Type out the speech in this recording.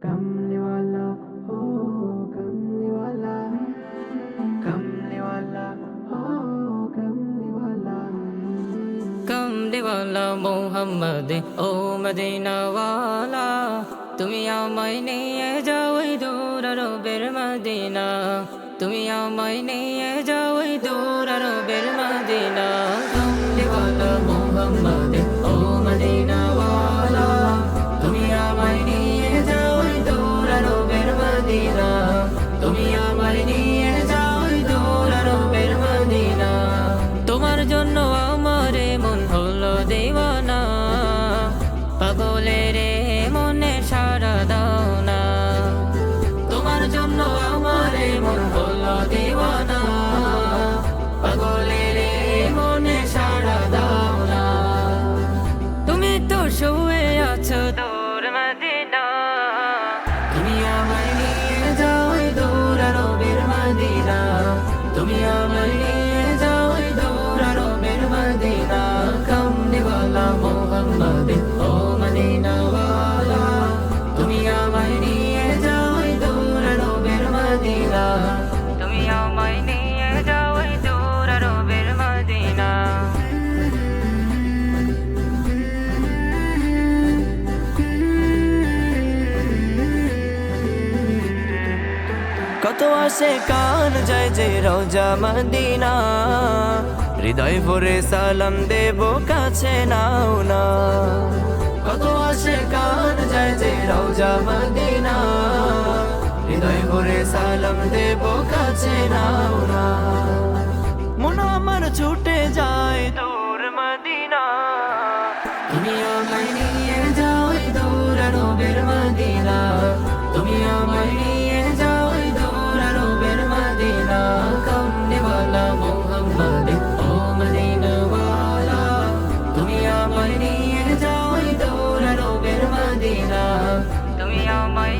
कमली वाला हो, कमली वाला, कमली वाला हो, कमली वाला। कमली वाला मोहम्मद ओ मदीना वाला, তুমি আমায় নিয়ে যাও ওই দূর আরবের মদিনা, তুমি আমায় নিয়ে যাও ওই দূর আরবের মদিনা। কমলি वाला মোহাম্মদ ও মদিনা वाला, তুমি আমায় নিয়ে যাও ওই দূর আরবের মদিনা, তুমি আমায় নিয়ে যাও ওই দূর আরবের মদিনা। তোমার জন্য আমার মন হলো দেওয়ানা, পাগলের মনে সাড়া দাও না। তোমার জন্য আমার মন হলো দেওয়ানা, পাগলের মনে সাড়া দাও না। তুমি তো শুয়ে আছো দূর মদিনা, তুমি আমায় নিয়ে যাও ওই দূর আরবের মদিনা, তুমি আমায় নিয়ে যাও ওই দূর আরবের মদিনা। কমলি वाला মোহাম্মদ ও মদিনা वाला, তুমি আমায় নিয়ে যাও ওই দূর আরবের মদিনা, তুমি আমায় নিয়ে যাও ওই দূর আরবের মদিনা। কত আসে কান যায় যে রওজা মদিনা, হৃদয় ভরে সালাম দেব কাছে নাও না। কত আসে কান যায় যে রওজা মদিনা, হৃদয় ভরে সালাম দেব কাছে নাও না। মন আমার ছুটে যায় দূর মদিনা, তুমি আমায় নিয়ে যাও ওই দূর আরবের মদিনা, তুমি আমায় নিয়ে যাও ওই দূর আরবের মদিনা। কমলি वाला মোহাম্মদ ও মদিনা वाला, তুমি আমায় নিয়ে যাও ওই দূর আরবের মদিনা, তুমি আমায়